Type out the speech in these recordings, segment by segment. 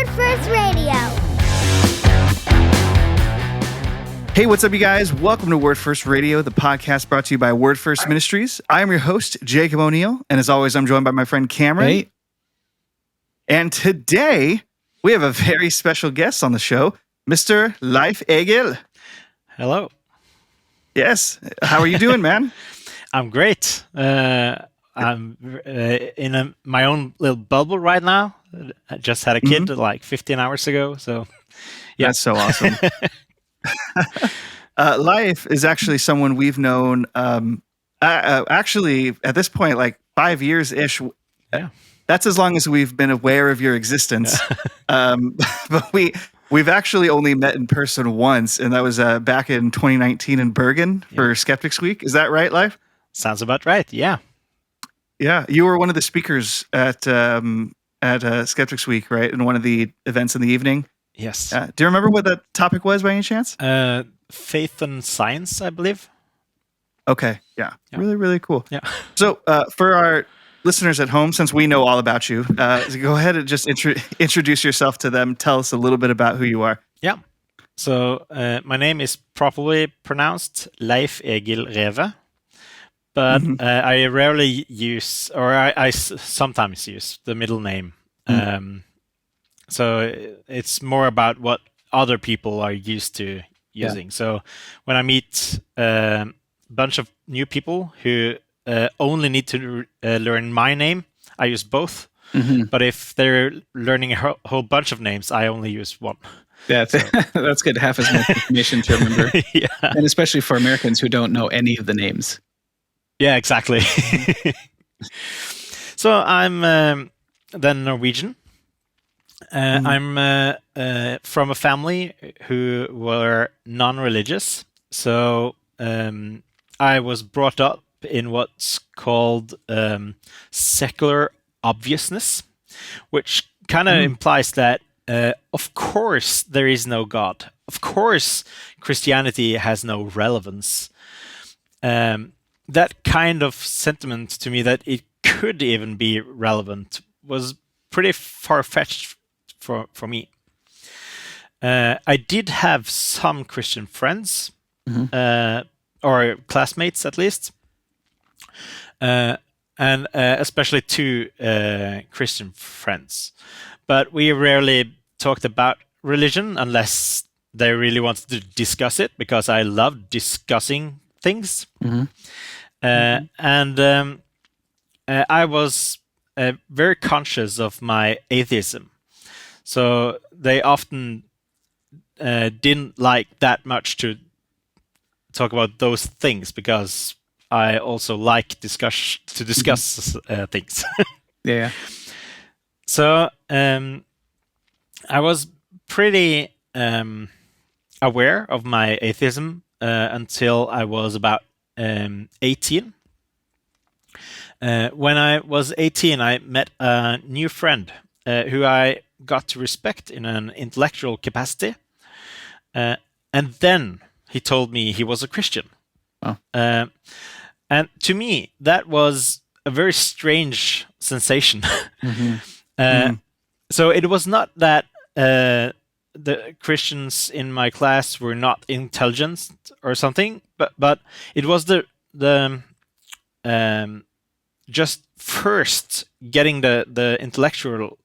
Word First Radio. Hey, what's up, you guys? Welcome to Word First Radio, the podcast brought to you by Word First Ministries. I am your host, Jacob O'Neill, and as always, I'm joined by my friend Cameron. Hey. And today, we have a very special guest on the show, Mr. Leif Egil. Hello. Yes. How are you doing, man? I'm great. I'm in my own little bubble right now. I just had a kid like 15 hours ago, so yeah. That's so awesome. Leif is actually someone we've known actually at this point like 5 years-ish. Yeah. That's as long as we've been aware of your existence. But we've actually only met in person once, and that was back in 2019 in Bergen for Skeptics Week. Is that right, Leif? Sounds about right, yeah. Yeah, you were one of the speakers at Skeptics Week, right? In one of the events in the evening. Yes. Do you remember what that topic was by any chance? Faith and science, I believe. Okay, yeah. Really, really cool. Yeah. So for our listeners at home, since we know all about you, go ahead and just introduce yourself to them. Tell us a little bit about who you are. Yeah. So my name is properly pronounced Leif Egil Reve, but I rarely use, or I sometimes use the middle name. So it's more about what other people are used to using. So when I meet a bunch of new people who only need to learn my name, I use both. But if they're learning a whole bunch of names, I only use one. Yeah, that's good. Half as much information to remember. Yeah. And especially for Americans who don't know any of the names. Yeah, exactly. So I'm then Norwegian. I'm from a family who were non-religious. So I was brought up in what's called secular obviousness, which kind of implies that, of course, there is no God. Of course, Christianity has no relevance. That kind of sentiment to me that it could even be relevant was pretty far-fetched for me. I did have some Christian friends, or classmates at least, and especially two Christian friends. But we rarely talked about religion unless they really wanted to discuss it, because I love discussing things. And I was very conscious of my atheism. So they often didn't like that much to talk about those things, because I also like discuss things. Yeah. So I was pretty aware of my atheism until I was about 18. When I was 18, I met a new friend who I got to respect in an intellectual capacity. And then he told me he was a Christian. Wow. And to me, that was a very strange sensation. So it was not that the Christians in my class were not intelligent or something, but it was the just first getting the intellectual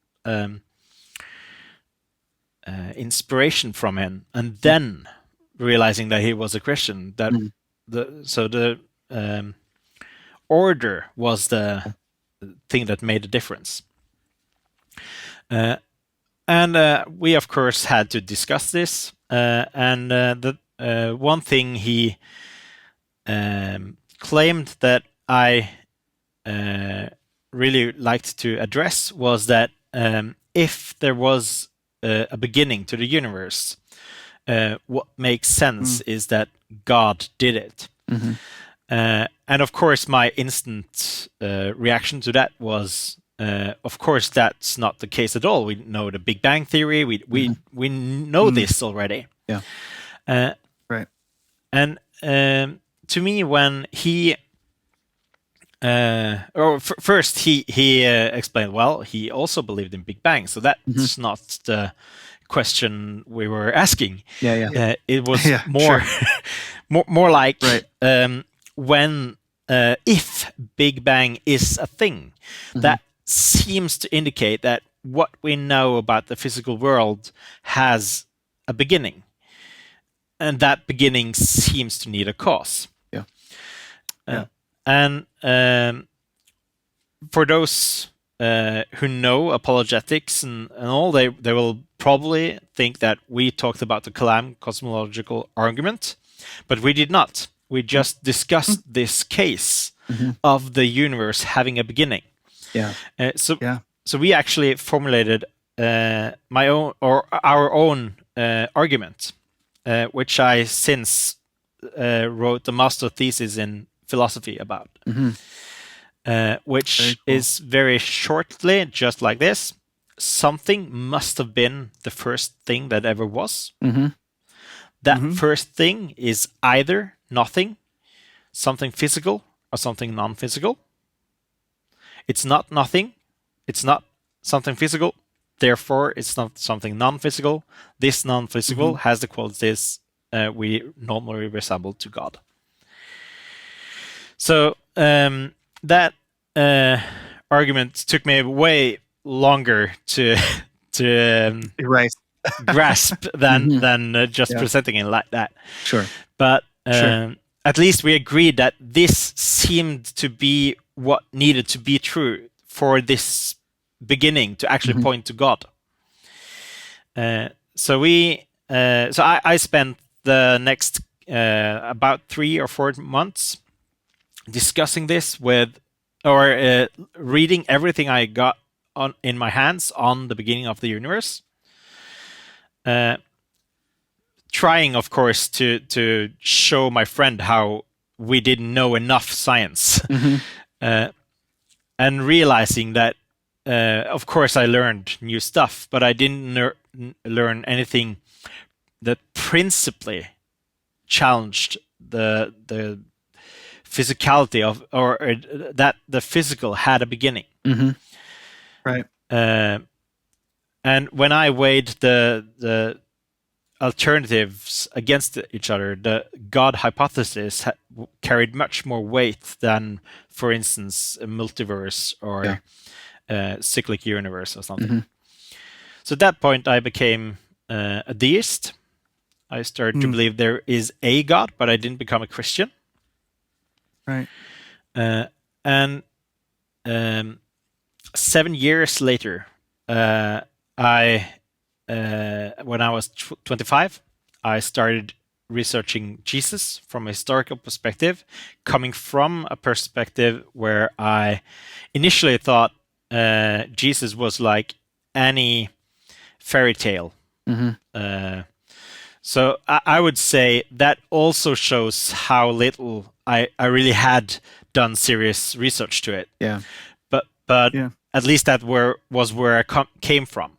inspiration from him, and then realizing that he was a Christian. That the order was the thing that made a difference. And we of course had to discuss this. And the one thing he claimed that I really liked to address was that if there was a beginning to the universe, what makes sense is that God did it. And of course, my instant reaction to that was, of course, that's not the case at all. We know the Big Bang Theory. We know this already. Yeah. Right. And to me, when he First, he explained. Well, he also believed in Big Bang, so that's not the question we were asking. Yeah. It was Yeah, more, sure. more like Right. when if Big Bang is a thing, that seems to indicate that what we know about the physical world has a beginning, and that beginning seems to need a cause. Yeah. And for those who know apologetics and all, they will probably think that we talked about the Kalam cosmological argument, but we did not. We just discussed this case of the universe having a beginning. Yeah. So we actually formulated my own or our own argument, which I since wrote a master thesis in philosophy about. Which Very cool. is very shortly just like this. Something must have been the first thing that ever was. That first thing is either nothing, something physical, or something non-physical. It's not nothing. It's not something physical. Therefore, it's not something non-physical. This non-physical has the qualities we normally resemble to God. So that argument took me way longer to Right. grasp than just presenting it like that. Sure. But Sure. at least we agreed that this seemed to be what needed to be true for this beginning to actually point to God. So I spent the next about 3 or 4 months discussing this with, or reading everything I got in my hands on the beginning of the universe. Trying, of course, to show my friend how we didn't know enough science, and realizing that, of course, I learned new stuff, but I didn't learn anything that principally challenged the physicality of, or that the physical had a beginning. Right. And when I weighed the alternatives against each other, the God hypothesis carried much more weight than, for instance, a multiverse or a cyclic universe or something. So at that point, I became a deist. I started to believe there is a God, but I didn't become a Christian. Right. And 7 years later, when I was 25, I started researching Jesus from a historical perspective, coming from a perspective where I initially thought Jesus was like any fairy tale. So I would say that also shows how little I really had done serious research to it. Yeah. But at least that was where I came from.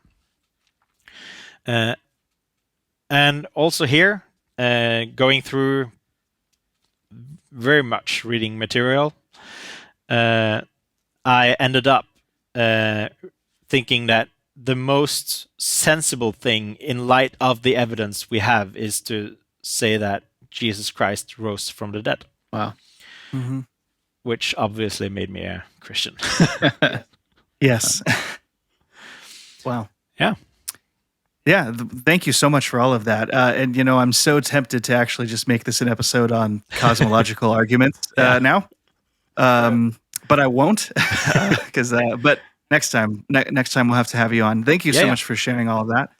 And also here, going through very much reading material, I ended up thinking that the most sensible thing in light of the evidence we have is to say that Jesus Christ rose from the dead. Wow. Which obviously made me a Christian. Yes. Wow. Yeah. Yeah. Thank you so much for all of that. And, I'm so tempted to actually just make this an episode on cosmological arguments now. But I won't. But next time we'll have to have you on. Thank you so much for sharing all of that.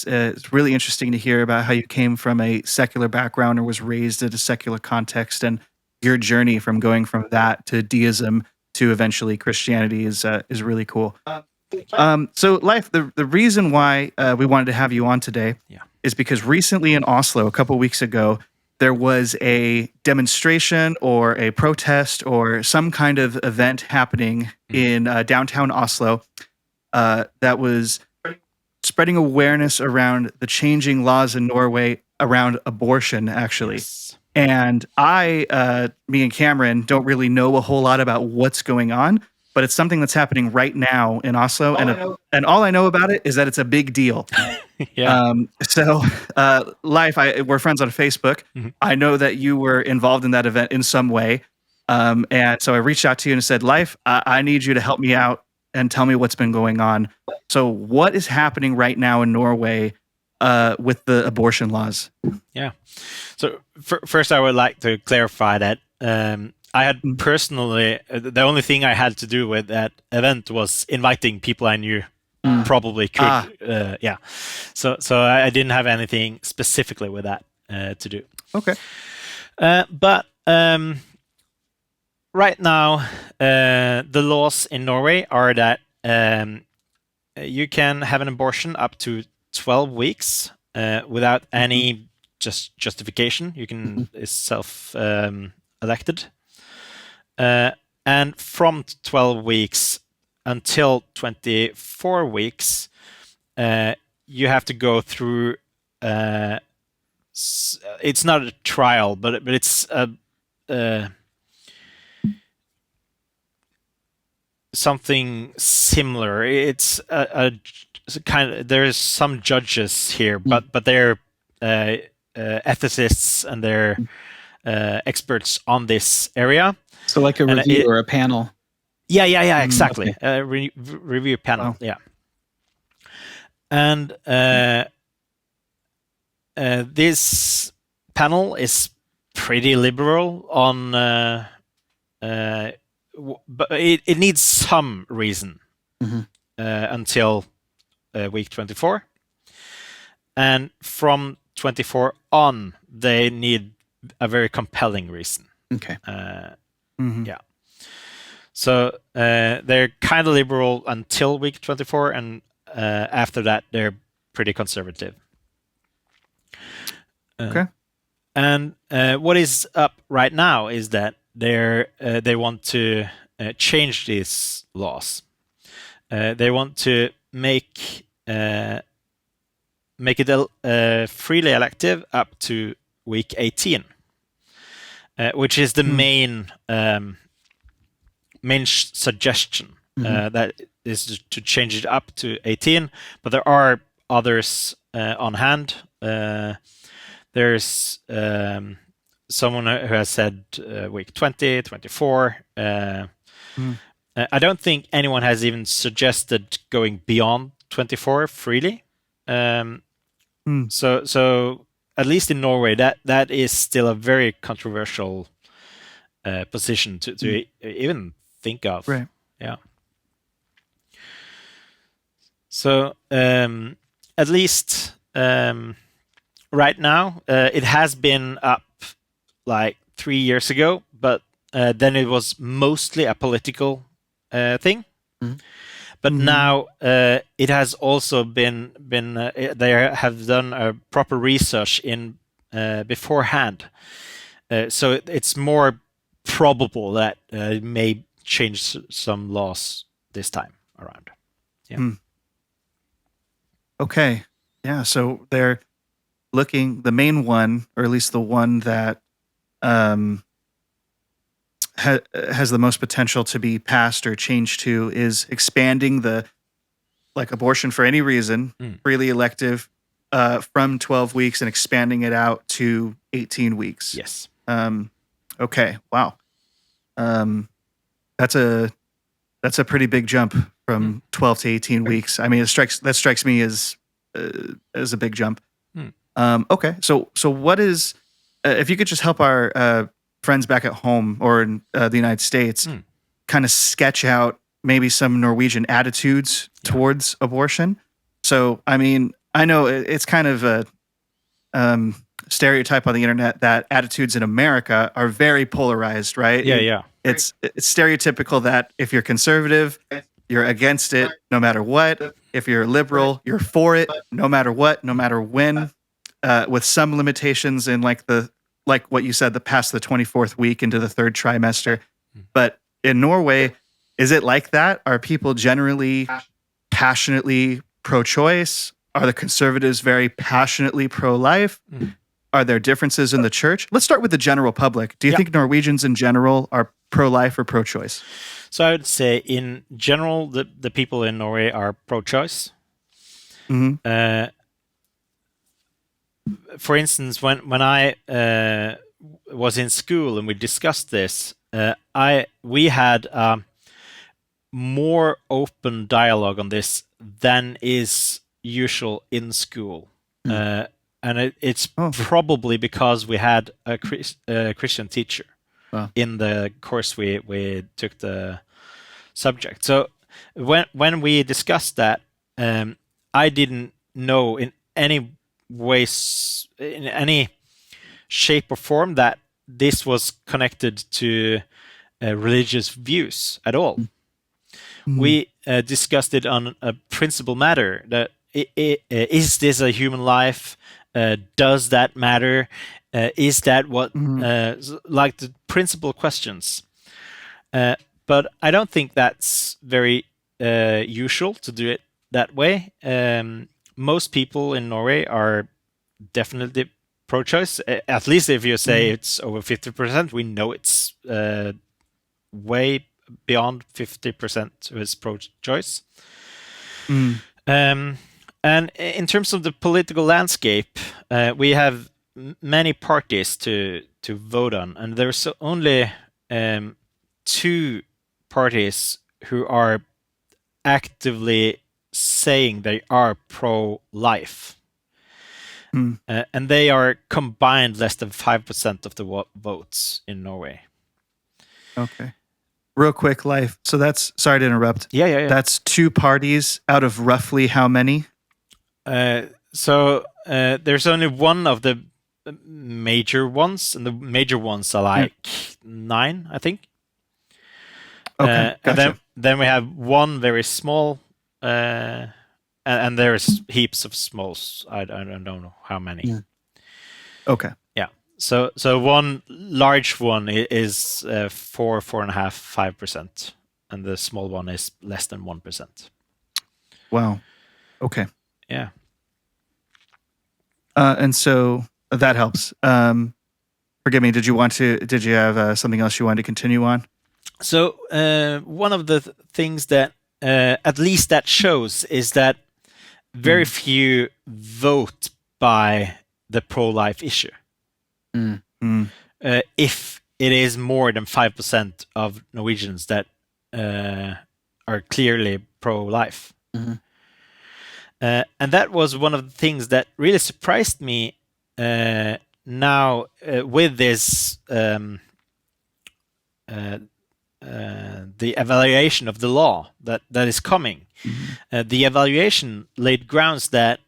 It's really interesting to hear about how you came from a secular background or was raised in a secular context, and your journey from going from that to deism to eventually Christianity is really cool. So, Leif, the reason why we wanted to have you on today is because recently in Oslo, a couple weeks ago, there was a demonstration or a protest or some kind of event happening in downtown Oslo that was spreading awareness around the changing laws in Norway around abortion, actually. And me and Cameron don't really know a whole lot about what's going on, but it's something that's happening right now in Oslo. And all I know about it is that it's a big deal. Yeah. Leif, we're friends on Facebook. I know that you were involved in that event in some way. And so I reached out to you and said, Leif, I need you to help me out and tell me what's been going on. So what is happening right now in Norway with the abortion laws? Yeah. So first, I would like to clarify that I had personally, the only thing I had to do with that event was inviting people I knew probably could. Yeah. So I didn't have anything specifically with that to do. Okay. But right now, the laws in Norway are that you can have an abortion up to 12 weeks without any justification. You can is self-elected. And from 12 weeks until 24 weeks, you have to go through. It's not a trial, but it's something similar. It's a kind of, there's some judges here, but they're ethicists and they're experts on this area. So like a review or a panel. Yeah, exactly. Okay. Review panel. Wow. Yeah. And this panel is pretty liberal on, but it needs some reason until week 24, and from 24 on, they need a very compelling reason. Okay. Yeah. So they're kind of liberal until week 24, and after that, they're pretty conservative. Okay. And what is up right now is that they want to change these laws. They want to make it freely elective up to week 18, which is the main suggestion. That is to change it up to 18, but there are others on hand. There's someone who has said week 20, 24. I don't think anyone has even suggested going beyond 24 freely. So at least in Norway, that is still a very controversial position to even think of. Right. Yeah. So at least right now, it has been up like 3 years ago, but then it was mostly a political thing. But now it has also been they have done a proper research in beforehand, so it's more probable that it may change some laws this time around. Yeah. Okay. Yeah. So they're looking, the main one, or at least the one that has the most potential to be passed or changed to, is expanding the abortion for any reason, freely elective, from 12 weeks and expanding it out to 18 weeks. Yes. Okay. Wow. That's a pretty big jump from 12 to 18 weeks. I mean, that strikes me as a big jump. Okay. So what is, if you could just help our friends back at home or in the United States kind of sketch out maybe some Norwegian attitudes towards abortion. So, I mean, I know it's kind of a stereotype on the internet that attitudes in America are very polarized, right? Yeah. It's stereotypical that if you're conservative, you're against it no matter what. If you're liberal, you're for it no matter what, no matter when, with some limitations in like what you said, the past the 24th week into the third trimester. But in Norway, is it like that? Are people generally passionately pro-choice? Are the conservatives very passionately pro-life? Are there differences in the church? Let's start with the general public. Do you Yeah. think Norwegians in general are pro-life or pro-choice? So I would say, in general, the people in Norway are pro-choice. For instance, when I was in school and we discussed this, we had more open dialogue on this than is usual in school. And it's probably because we had a Christian teacher in the course we took the subject. So when we discussed that, I didn't know in any ways, in any shape or form, that this was connected to religious views at all. We discussed it on a principle matter, that is this a human life? Does that matter? Is that what, like the principal questions. But I don't think that's very usual to do it that way. Most people in Norway are definitely pro-choice. At least if you say it's over 50%, we know it's way beyond 50% who is pro-choice. And in terms of the political landscape, we have many parties to vote on, and there's only 2 parties who are actively saying they are pro-life. And they are combined less than 5% of the votes in Norway. Okay. Real quick, Leif. So that's, sorry to interrupt. Yeah. That's 2 parties out of roughly how many? So there's only one of the major ones, and the major ones are like 9, I think. Okay, gotcha. And then we have one very small, and there's heaps of smalls. I don't know how many. Okay. Yeah. So one large one is 4.5%, 5%, and the small one is less than 1%. Wow. Okay. Yeah. And so that helps. Forgive me. Did you have something else you wanted to continue on? So one of the things that at least that shows is that very few vote by the pro-life issue. If it is more than 5% of Norwegians that are clearly pro-life. And that was one of the things that really surprised me now with this the evaluation of the law that is coming. The evaluation laid grounds that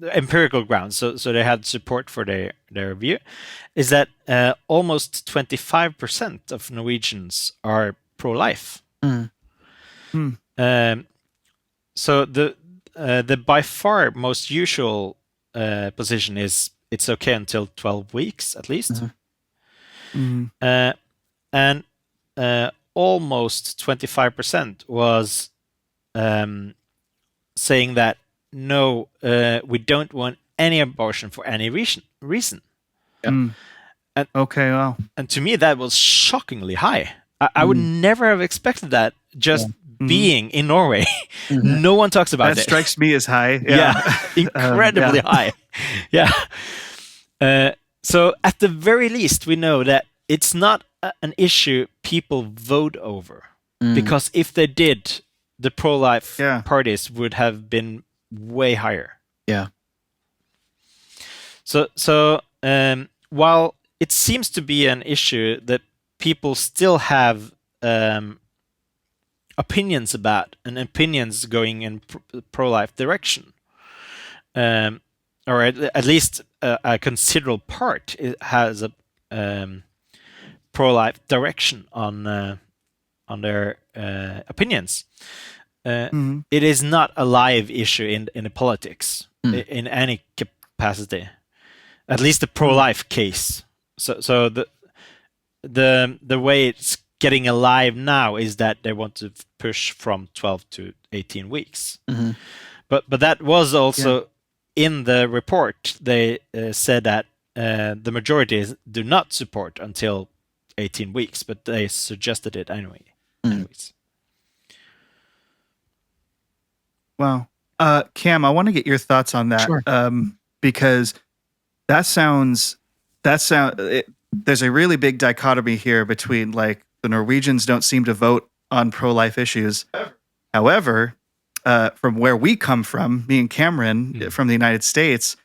empirical grounds, so they had support for their view, is that almost 25% of Norwegians are pro-life. So the by far most usual position is it's okay until 12 weeks at least. And almost 25% was saying that no, we don't want any abortion for any reason. And, okay, wow. And to me, that was shockingly high. I would never have expected that just being in Norway. No one talks about it. That strikes me as high. Incredibly high. Yeah. So at the very least, we know that it's not an issue people vote over. Because if they did, the pro-life parties would have been way higher. Yeah. So while it seems to be an issue that people still have opinions about, and opinions going in pro-life direction, or at least a considerable part has a pro-life direction on their opinions. It is not a live issue in the politics in any capacity, at least the pro-life case. So the way it's getting alive now is that they want to push from 12 to 18 weeks. But that was also in the report, they said that the majority do not support until 18 weeks, but they suggested it anyway. Anyways. Wow. Cam, I want to get your thoughts on that. Sure. Because there's a really big dichotomy here between like the Norwegians don't seem to vote on pro-life issues. However, from where we come from, me and Cameron from the United States,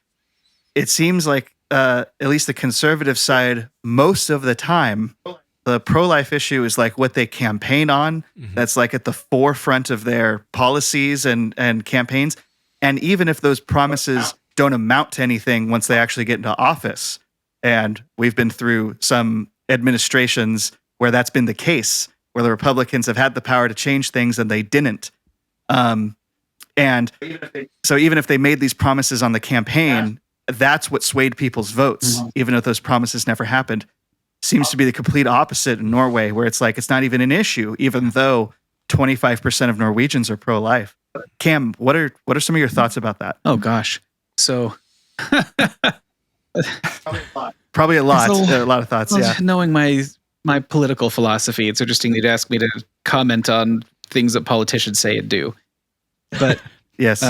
it seems like at least the conservative side, most of the time, the pro-life issue is like what they campaign on. That's like at the forefront of their policies and campaigns. And even if those promises don't amount to anything once they actually get into office, and we've been through some administrations where that's been the case, where the Republicans have had the power to change things and they didn't. And so even if they made these promises on the campaign, that's what swayed people's votes, even if those promises never happened. Seems to be the complete opposite in Norway, where it's like it's not even an issue, even though 25% of Norwegians are pro-life. Cam, what are some of your thoughts about that? Oh gosh, so probably a lot of thoughts. Yeah, knowing my political philosophy, it's interesting you'd ask me to comment on things that politicians say and do. But yes,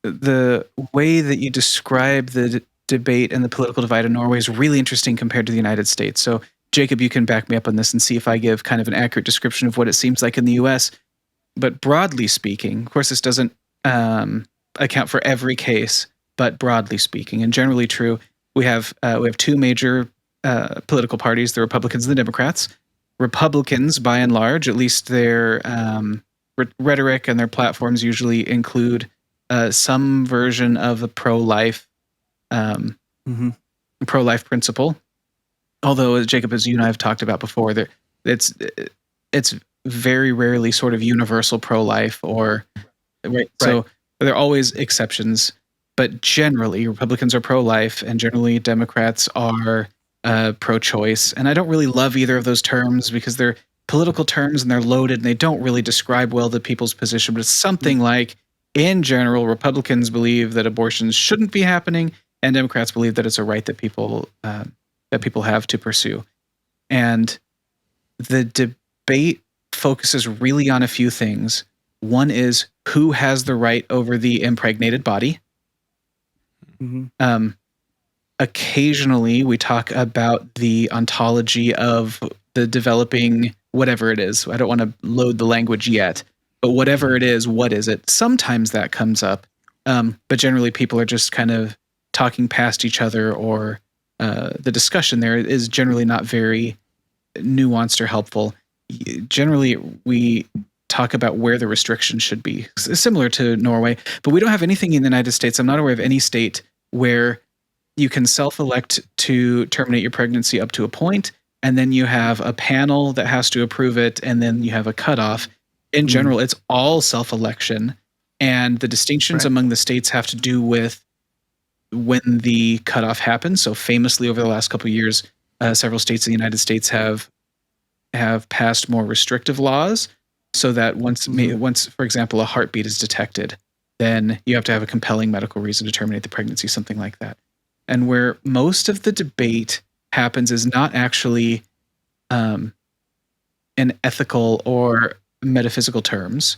the way that you describe the debate and the political divide in Norway is really interesting compared to the United States. So, Jacob, you can back me up on this and see if I give kind of an accurate description of what it seems like in the U.S. But broadly speaking, of course, this doesn't account for every case, but broadly speaking, and generally true, we have two major political parties: the Republicans and the Democrats. Republicans, by and large, at least their rhetoric and their platforms usually include some version of the pro-life principle. Although, Jacob, as you and I have talked about before, that it's very rarely sort of universal pro-life, or right. So there are always exceptions, but generally Republicans are pro-life, and generally Democrats are pro-choice. And I don't really love either of those terms because they're political terms and they're loaded and they don't really describe well the people's position. But it's something like, in general, Republicans believe that abortions shouldn't be happening, and Democrats believe that it's a right that people have to pursue. And the debate focuses really on a few things. One is who has the right over the impregnated body. Occasionally, we talk about the ontology of the developing whatever it is. I don't want to load the language yet, but whatever it is, what is it? Sometimes that comes up, but generally people are just kind of talking past each other, or the discussion there is generally not very nuanced or helpful. Generally, we talk about where the restrictions should be, similar to Norway, but we don't have anything in the United States. I'm not aware of any state where you can self-elect to terminate your pregnancy up to a point, and then you have a panel that has to approve it, and then you have a cutoff. In general, it's all self-election, and the distinctions among the states have to do with when the cutoff happens. So famously, over the last couple of years, several states in the United States have passed more restrictive laws, so that once, for example, a heartbeat is detected, then you have to have a compelling medical reason to terminate the pregnancy, something like that. And where most of the debate happens is not actually in ethical or metaphysical terms.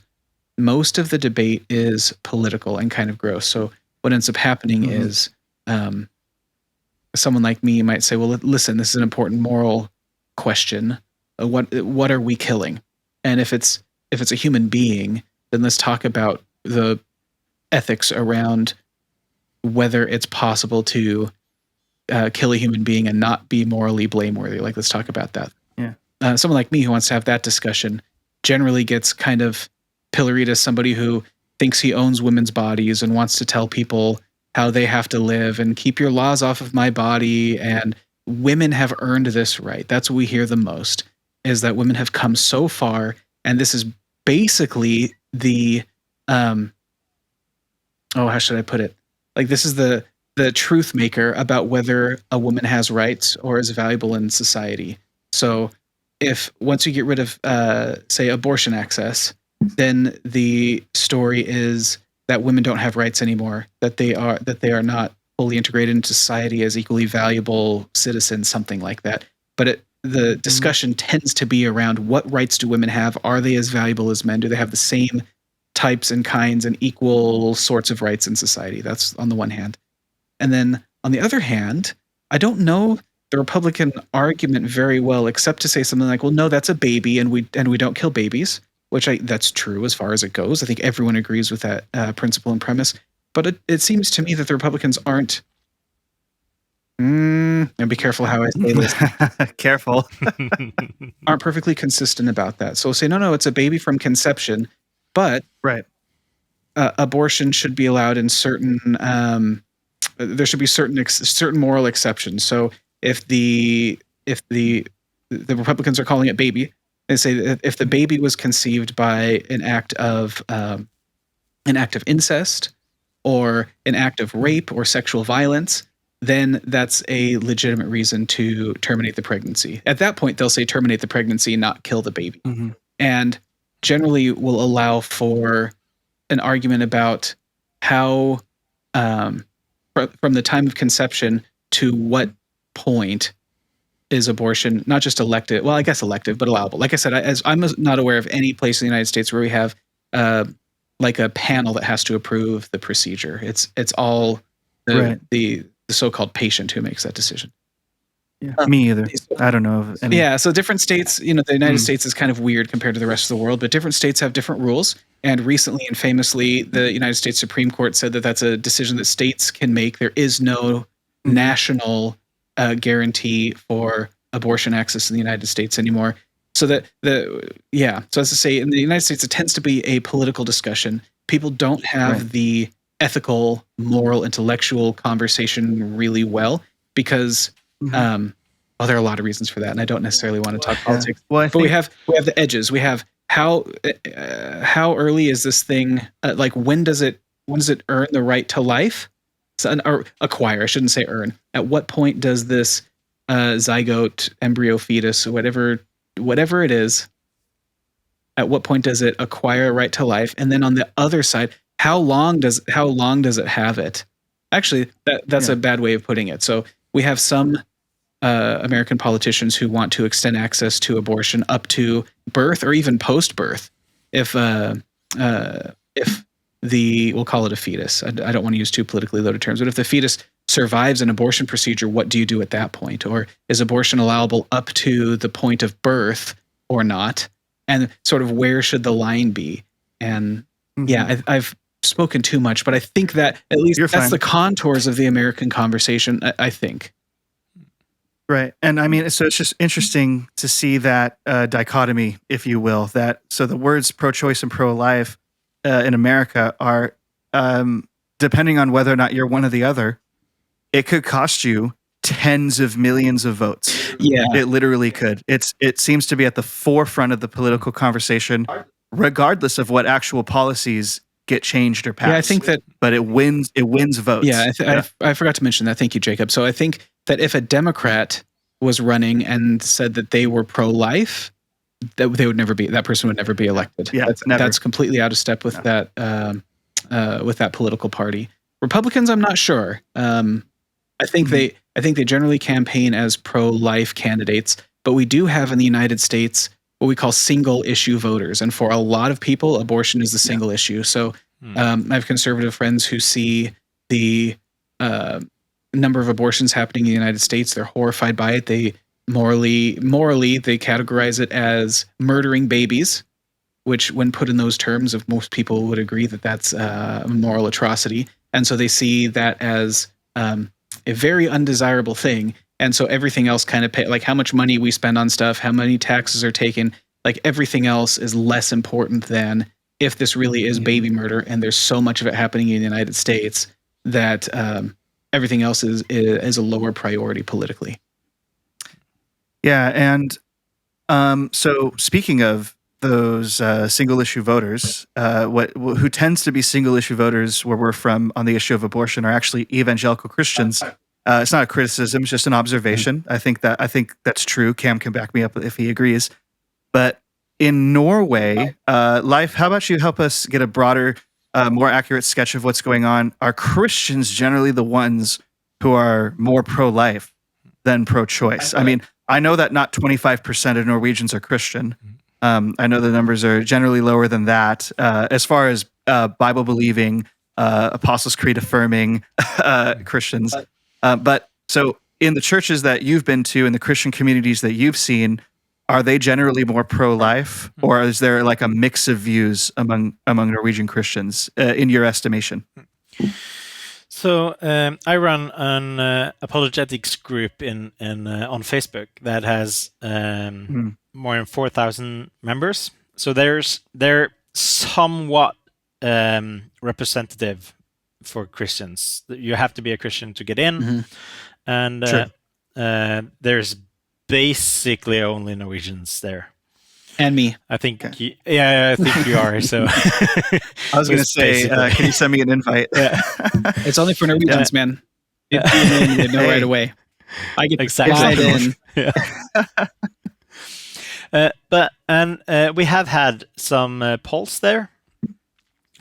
Most of the debate is political and kind of gross. So what ends up happening is someone like me might say, well, listen, this is an important moral question. What are we killing? And if it's a human being, then let's talk about the ethics around whether it's possible to kill a human being and not be morally blameworthy. Like, let's talk about that. Yeah. Someone like me who wants to have that discussion generally gets kind of pilloried as somebody who thinks he owns women's bodies and wants to tell people how they have to live and keep your laws off of my body. And women have earned this right. That's what we hear the most, is that women have come so far. And this is basically the, how should I put it? Like, this is the truth maker about whether a woman has rights or is valuable in society. So if once you get rid of, say, abortion access, then the story is that women don't have rights anymore, that they are not fully integrated into society as equally valuable citizens, something like that. But the discussion tends to be around what rights do women have? Are they as valuable as men? Do they have the same types and kinds and equal sorts of rights in society? That's on the one hand. And then on the other hand, I don't know the Republican argument very well, except to say something like, well, no, that's a baby and we don't kill babies, which that's true as far as it goes. I think everyone agrees with that principle and premise. But it seems to me that the Republicans aren't, and be careful how I say this, Careful. aren't perfectly consistent about that. So say, no, it's a baby from conception, but Right. Abortion should be allowed in certain, there should be certain moral exceptions. So if the Republicans are calling it baby, they say that if the baby was conceived by an act of incest or an act of rape or sexual violence, then that's a legitimate reason to terminate the pregnancy. At that point, they'll say terminate the pregnancy, not kill the baby. Mm-hmm. And generally will allow for an argument about how, from the time of conception to what point is abortion not just elective, well, I guess elective, but allowable. Like I said, I'm not aware of any place in the United States where we have like a panel that has to approve the procedure. It's all the so-called patient who makes that decision. Yeah. Me either. I don't know of any. Yeah, so different states, the United States is kind of weird compared to the rest of the world, but different states have different rules. And recently and famously, the United States Supreme Court said that that's a decision that states can make. There is no national guarantee for abortion access in the United States anymore. So so as to say, in the United States, it tends to be a political discussion. People don't have the ethical, moral, intellectual conversation really well because there are a lot of reasons for that, and I don't necessarily want to talk politics. Well, but we have the edges. We have how early is this thing? Like when does it earn the right to life? Or acquire, I shouldn't say earn. At what point does this zygote, embryo, fetus, whatever it is, at what point does it acquire a right to life? And then on the other side, how long does it have it? Actually, that's a bad way of putting it. So we have some American politicians who want to extend access to abortion up to birth or even post-birth. If we'll call it a fetus. I don't want to use too politically loaded terms, but if the fetus survives an abortion procedure, what do you do at that point? Or is abortion allowable up to the point of birth or not? And sort of where should the line be? And I've spoken too much, but I think that at least that's the contours of the American conversation, I think. Right. And I mean, so it's just interesting to see that dichotomy, if you will, so the words pro-choice and pro-life in America are, depending on whether or not you're one or the other, it could cost you tens of millions of votes. Yeah. It literally could. It seems to be at the forefront of the political conversation, regardless of what actual policies get changed or passed. Yeah, I think that. But it wins votes. Yeah, I forgot to mention that. Thank you, Jacob. So I think that if a Democrat was running and said that they were pro-life, that person would never be elected. Yeah, that's completely out of step with that political party. Republicans, I'm not sure. I think they generally campaign as pro-life candidates, but we do have in the United States what we call single issue voters, and for a lot of people, abortion is the single issue. So I have conservative friends who see the number of abortions happening in the United States. They're horrified by it. They morally they categorize it as murdering babies, which when put in those terms, of most people would agree that that's a moral atrocity. And so they see that as a very undesirable thing. And so everything else kind of like how much money we spend on stuff, how many taxes are taken, like everything else is less important than if this really is baby murder. And there's so much of it happening in the United States that everything else is a lower priority politically. Yeah, and so speaking of those single issue voters, who tends to be single issue voters where we're from on the issue of abortion are actually evangelical Christians. It's not a criticism; it's just an observation. I think that's true. Cam can back me up if he agrees. But in Norway, Leif, how about you help us get a broader a more accurate sketch of what's going on? Are Christians generally the ones who are more pro-life than pro-choice? I mean, I know that not 25% of Norwegians are Christian. I know the numbers are generally lower than that. As far as Bible-believing, Apostles' Creed affirming Christians. But so in the churches that you've been to, in the Christian communities that you've seen, are they generally more pro-life, or is there like a mix of views among Norwegian Christians, in your estimation? So I run an apologetics group on Facebook that has more than 4,000 members. So they're somewhat representative for Christians. You have to be a Christian to get in, and there's basically only Norwegians there. And me. I think, I think you are. So I was going to say, can you send me an invite? Yeah. It's only for Norwegians, man. They know right away. I get slide in. We have had some polls there,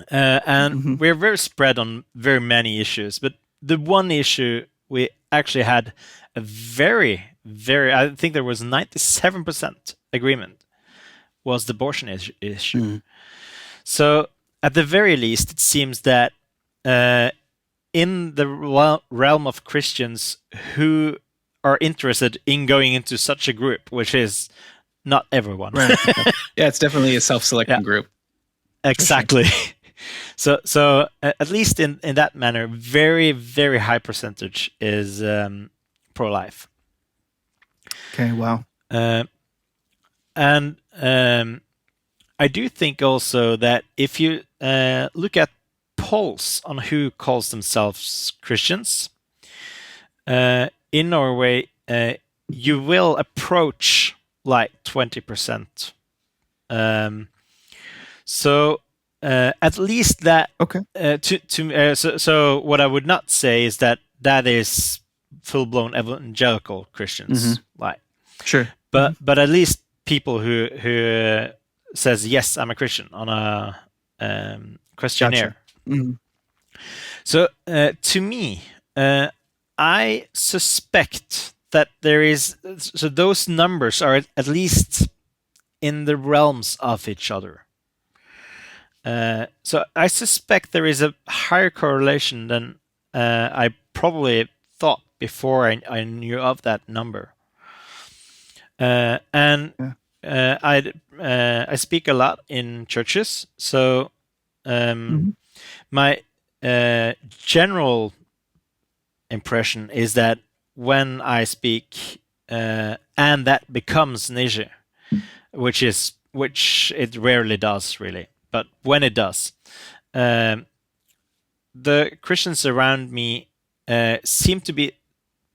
and we're very spread on very many issues. But the one issue we actually had a very, I think there was 97% agreement, was the abortion issue. So at the very least, it seems that in the realm of Christians who are interested in going into such a group, which is not everyone. Right. Yeah, it's definitely a self-selecting group. Exactly. So at least in that manner, very, very high percentage is pro-life. Okay, wow. And I do think also that if you look at polls on who calls themselves Christians, in Norway, you will approach like 20%. So at least that. Okay. So what I would not say is that is full-blown evangelical Christians, like. Sure. But at least people who says yes, I'm a Christian on a questionnaire. Gotcha. So to me, I suspect that there is, so those numbers are at least in the realms of each other. So I suspect there is a higher correlation than I probably thought before I knew of that number. I speak a lot in churches, so my general impression is that when I speak and that becomes an issue, which it rarely does really, but when it does, the Christians around me seem to be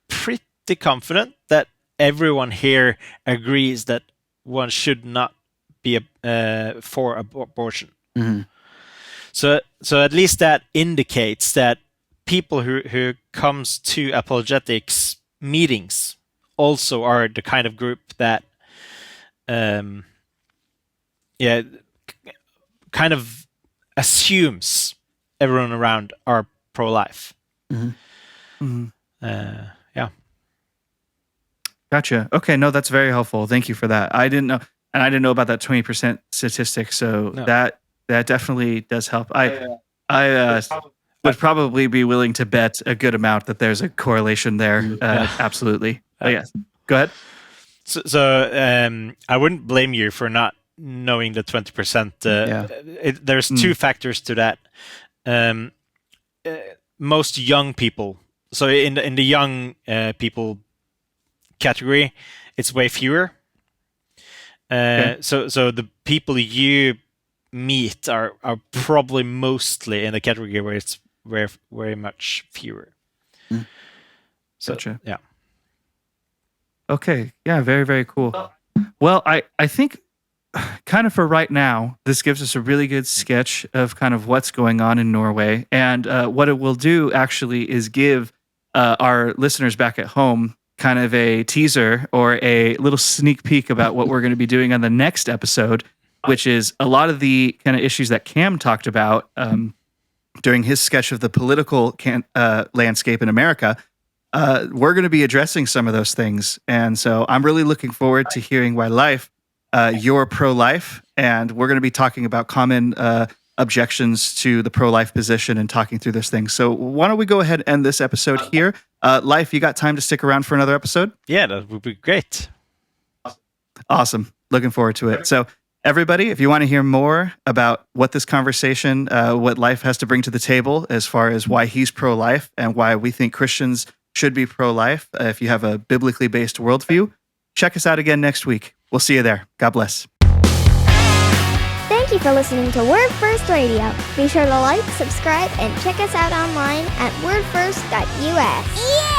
pretty confident that everyone here agrees that one should not be for abortion. So at least that indicates that people who comes to apologetics meetings also are the kind of group that kind of assumes everyone around are pro-life. Gotcha. Okay, no, that's very helpful. Thank you for that. I didn't know, and I didn't know about that 20% statistic. So that definitely does help. I would probably be willing to bet a good amount that there's a correlation there. Absolutely. Yes. Go ahead. So I wouldn't blame you for not knowing the 20%. There's two factors to that. Most young people. So in the young people category, it's way fewer. So the people you meet are probably mostly in the category where it's very much fewer. So, gotcha. Yeah. Okay. Yeah. Very, very cool. Well, I think kind of for right now, this gives us a really good sketch of kind of what's going on in Norway. And what it will do actually is give our listeners back at home kind of a teaser or a little sneak peek about what we're going to be doing on the next episode, which is a lot of the kind of issues that Cam talked about during his sketch of the political landscape in America, we're going to be addressing some of those things. And so I'm really looking forward to hearing why, Leif, you're pro-life, and we're going to be talking about common objections to the pro-life position and talking through those things. So why don't we go ahead and end this episode here? Leif, you got time to stick around for another episode? Yeah, that would be great. Awesome. Looking forward to it. So everybody, if you want to hear more about what this conversation, what Leif has to bring to the table as far as why he's pro-life and why we think Christians should be pro-life, if you have a biblically based worldview, check us out again next week. We'll see you there. God bless. Thank you for listening to Word First Radio. Be sure to like, subscribe, and check us out online at wordfirst.us.